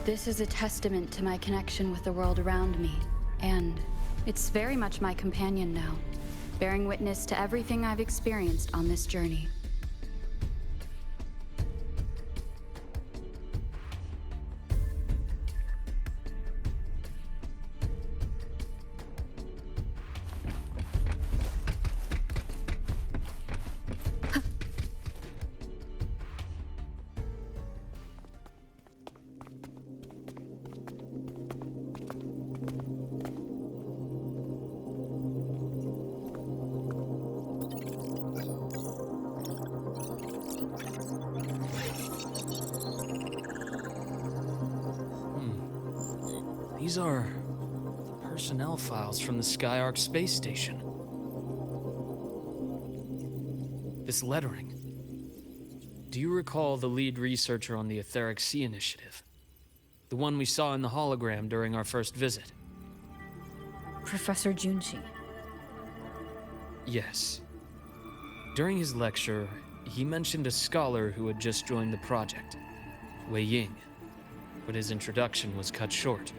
This is a testament to my connection with the world around me, and it's very much my companion now, bearing witness to everything I've experienced on this journey. These are personnel files from the Skyark space station. This lettering. Do you recall the lead researcher on the Etheric Sea Initiative? The one we saw in the hologram during our first visit? Professor Junshi. Yes. During his lecture, he mentioned a scholar who had just joined the project, Wei Ying, but his introduction was cut short.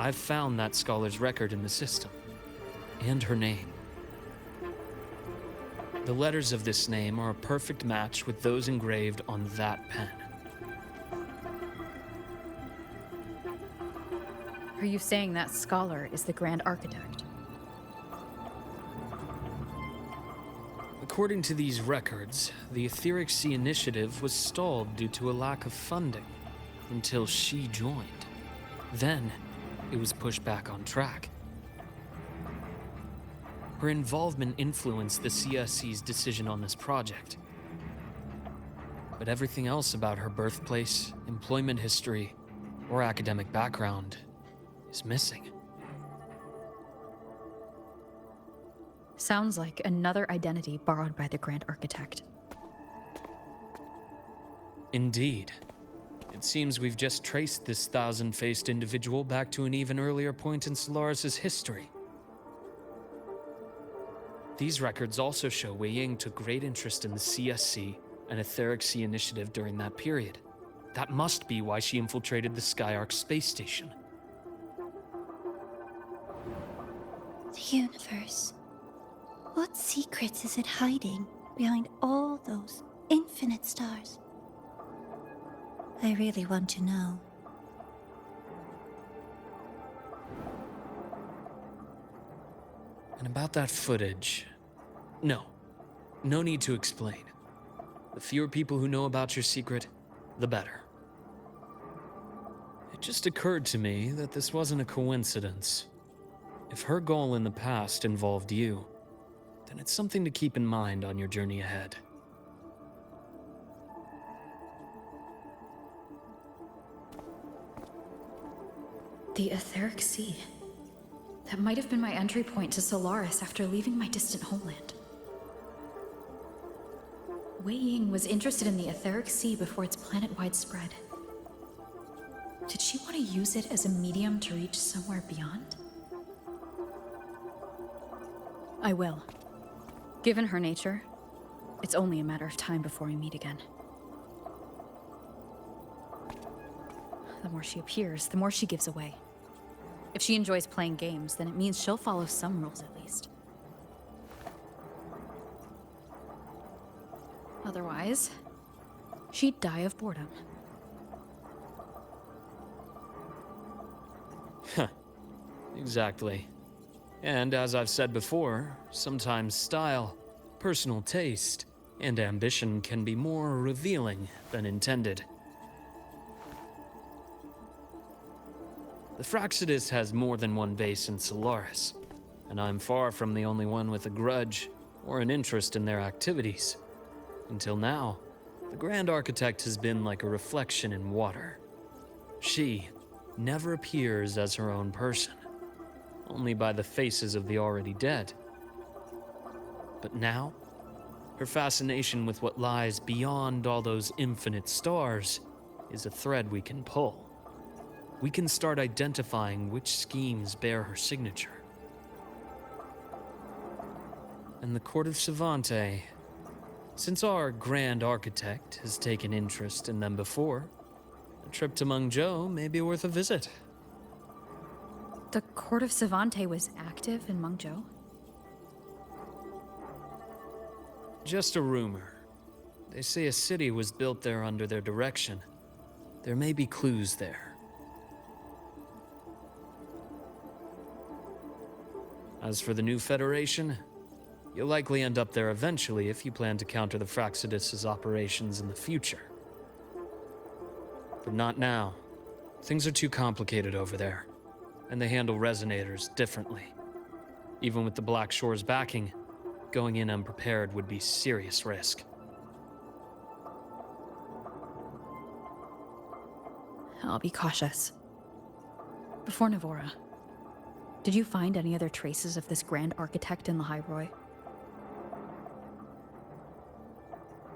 I've found that scholar's record in the system, and her name. The letters of this name are a perfect match with those engraved on that pen. Are you saying that scholar is the Grand Architect? According to these records, the Etheric Sea Initiative was stalled due to a lack of funding until she joined. Then, it was pushed back on track. Her involvement influenced the CSC's decision on this project. But everything else about her birthplace, employment history, or academic background is missing. Sounds like another identity borrowed by the Grand Architect. Indeed. It seems we've just traced this thousand-faced individual back to an even earlier point in Solaris' history. These records also show Wei Ying took great interest in the CSC and Etheric Sea Initiative during that period. That must be why she infiltrated the Skyark space station. The universe. What secrets is it hiding behind all those infinite stars? I really want to know. And about that footage... No need to explain. The fewer people who know about your secret, the better. It just occurred to me that this wasn't a coincidence. If her goal in the past involved you, then it's something to keep in mind on your journey ahead. The Etheric Sea. That might have been my entry point to Solaris after leaving my distant homeland. Wei Ying was interested in the Etheric Sea before its planet-wide spread. Did she want to use it as a medium to reach somewhere beyond? I will. Given her nature, it's only a matter of time before we meet again. The more she appears, the more she gives away. If she enjoys playing games, then it means she'll follow some rules at least. Otherwise, she'd die of boredom. Exactly. And as I've said before, sometimes style, personal taste, and ambition can be more revealing than intended. The Fraxidus has more than one base in Solaris, and I'm far from the only one with a grudge or an interest in their activities. Until now, the Grand Architect has been like a reflection in water. She never appears as her own person, only by the faces of the already dead. But now, her fascination with what lies beyond all those infinite stars is a thread we can pull. We can start identifying which schemes bear her signature. And the Court of Savante Since our Grand Architect has taken interest in them before, a trip to Mengzhou may be worth a visit. The court of Savante was active in Mengzhou? Just a rumor. They say a city was built there under their direction. There may be clues there. As for the new Federation, you'll likely end up there eventually if you plan to counter the Fraxidus' operations in the future. But not now. Things are too complicated over there, and they handle resonators differently. Even with the Black Shore's backing, going in unprepared would be serious risk. I'll be cautious. Before Navora, did you find any other traces of this Grand Architect in the Hyroi?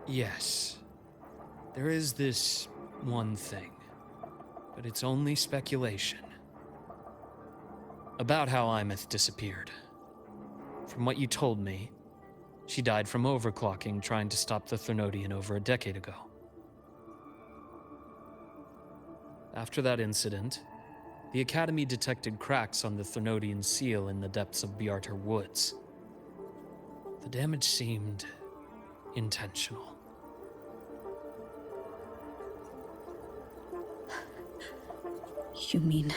Yes. There is this one thing, but it's only speculation. About how Imeth disappeared. From what you told me, she died from overclocking trying to stop the Thernodian over a decade ago. After that incident, the Academy detected cracks on the Thernodian seal in the depths of Biarter Woods. The damage seemed intentional. You mean...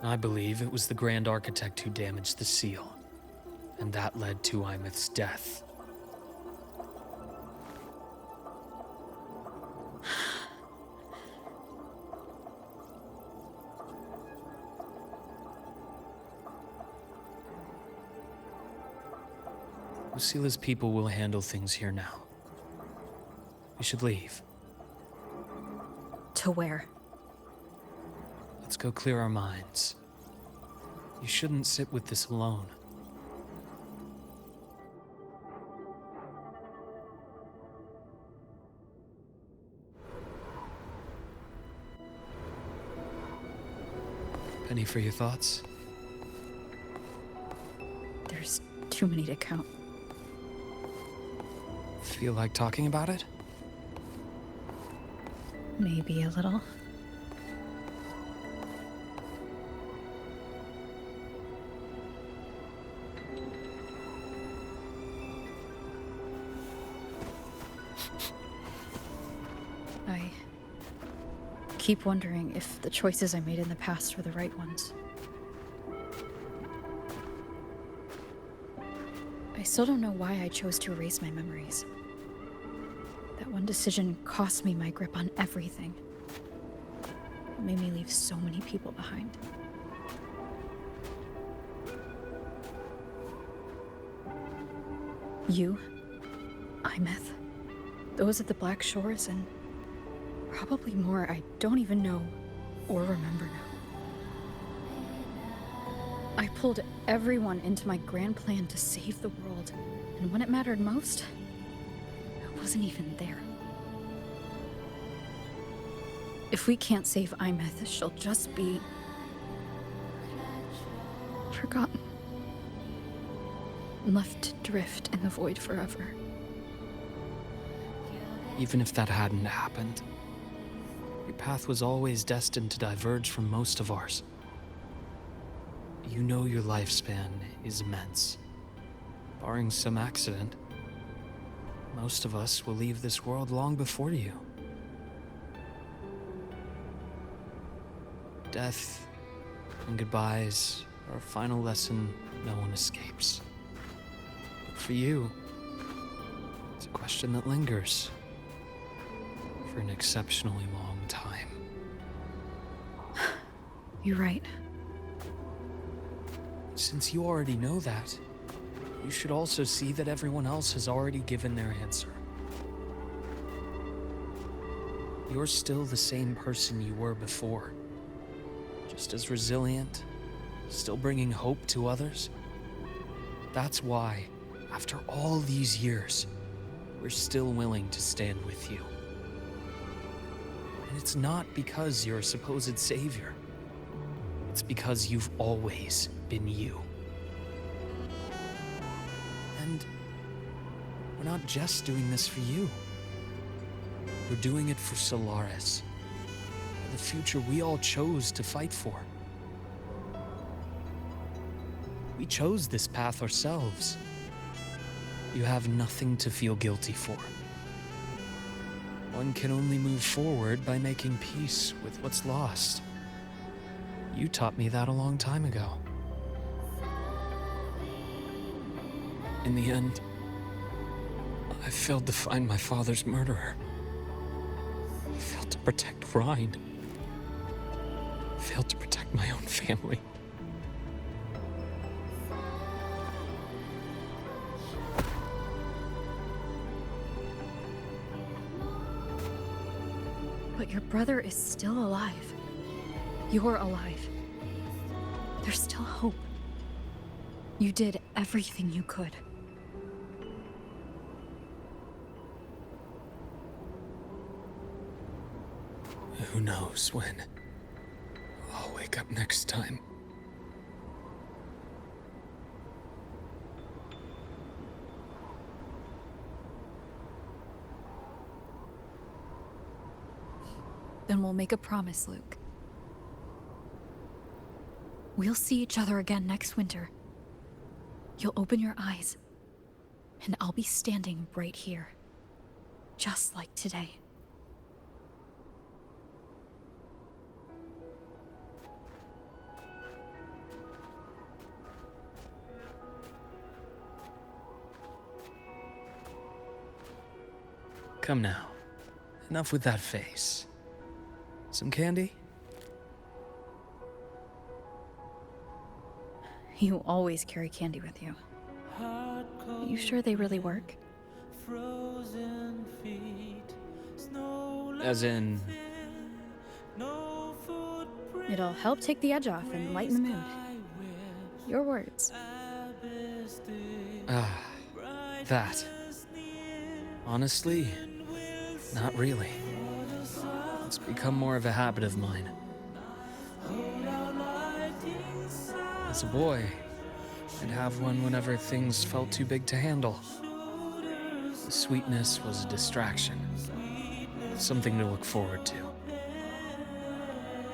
I believe it was the Grand Architect who damaged the seal, and that led to Imeth's death. Lucila's people will handle things here now. We should leave. To where? Let's go clear our minds. You shouldn't sit with this alone. Penny for your thoughts? There's too many to count. Feel like talking about it? Maybe a little. I keep wondering if the choices I made in the past were the right ones. I still don't know why I chose to erase my memories. That one decision cost me my grip on everything. It made me leave so many people behind. You, Imeth, those at the Black Shores, and probably more I don't even know or remember now. I pulled everyone into my grand plan to save the world, and when it mattered most, I wasn't even there. If we can't save Imeth, she'll just be... forgotten. Left to drift in the void forever. Even if that hadn't happened, your path was always destined to diverge from most of ours. You know your lifespan is immense. Barring some accident, most of us will leave this world long before you. Death and goodbyes are a final lesson no one escapes. But for you, it's a question that lingers for an exceptionally long time. You're right. Since you already know that, you should also see that everyone else has already given their answer. You're still the same person you were before. Just as resilient, still bringing hope to others. That's why, after all these years, we're still willing to stand with you. And it's not because you're a supposed savior. It's because you've always been you. And we're not just doing this for you. We're doing it for Solaris, for the future we all chose to fight for. We chose this path ourselves. You have nothing to feel guilty for. One can only move forward by making peace with what's lost. You taught me that a long time ago. In the end, I failed to find my father's murderer. I failed to protect Rhine. I failed to protect my own family. But your brother is still alive. You're alive. There's still hope. You did everything you could. Who knows when I'll wake up next time. Then we'll make a promise, Luke. We'll see each other again next winter. You'll open your eyes, and I'll be standing right here. Just like today. Come now. Enough with that face. Some candy? You always carry candy with you. You sure they really work? As in... It'll help take the edge off and lighten the mood. Your words. That. Honestly, not really. It's become more of a habit of mine. As a boy, I'd have one whenever things felt too big to handle. The sweetness was a distraction, something to look forward to.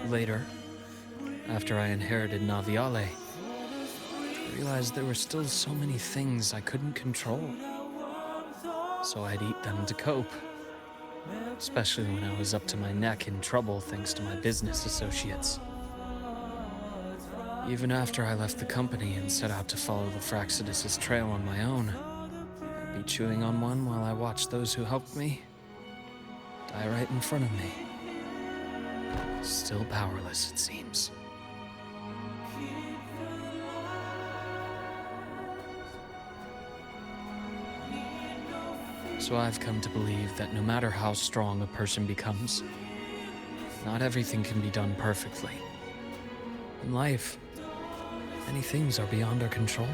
Later, after I inherited Naviale, I realized there were still so many things I couldn't control. So I'd eat them to cope, especially when I was up to my neck in trouble thanks to my business associates. Even after I left the company and set out to follow the Fraxidus' trail on my own, I'd be chewing on one while I watched those who helped me die right in front of me. Still powerless, it seems. So I've come to believe that no matter how strong a person becomes, not everything can be done perfectly. In life, many things are beyond our control.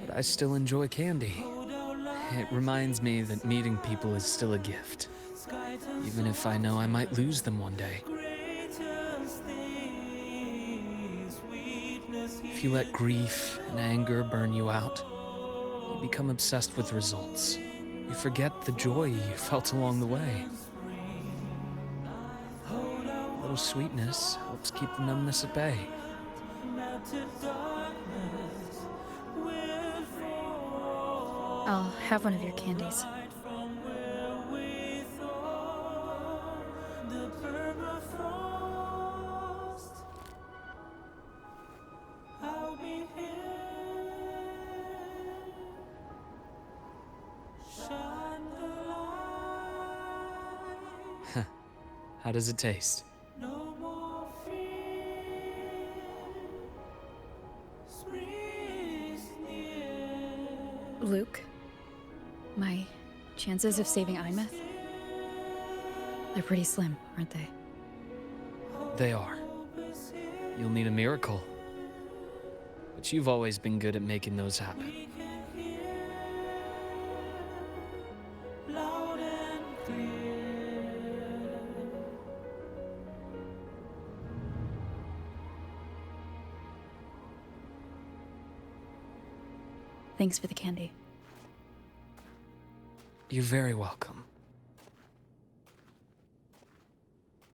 But I still enjoy candy. It reminds me that meeting people is still a gift, even if I know I might lose them one day. If you let grief and anger burn you out, you become obsessed with results. You forget the joy you felt along the way. A little sweetness helps keep the numbness at bay. I'll have one of your candies. How does it taste? Luke, my chances of saving Imeth? They're pretty slim, aren't they? They are. You'll need a miracle. but you've always been good at making those happen. Thanks for the candy. You're very welcome.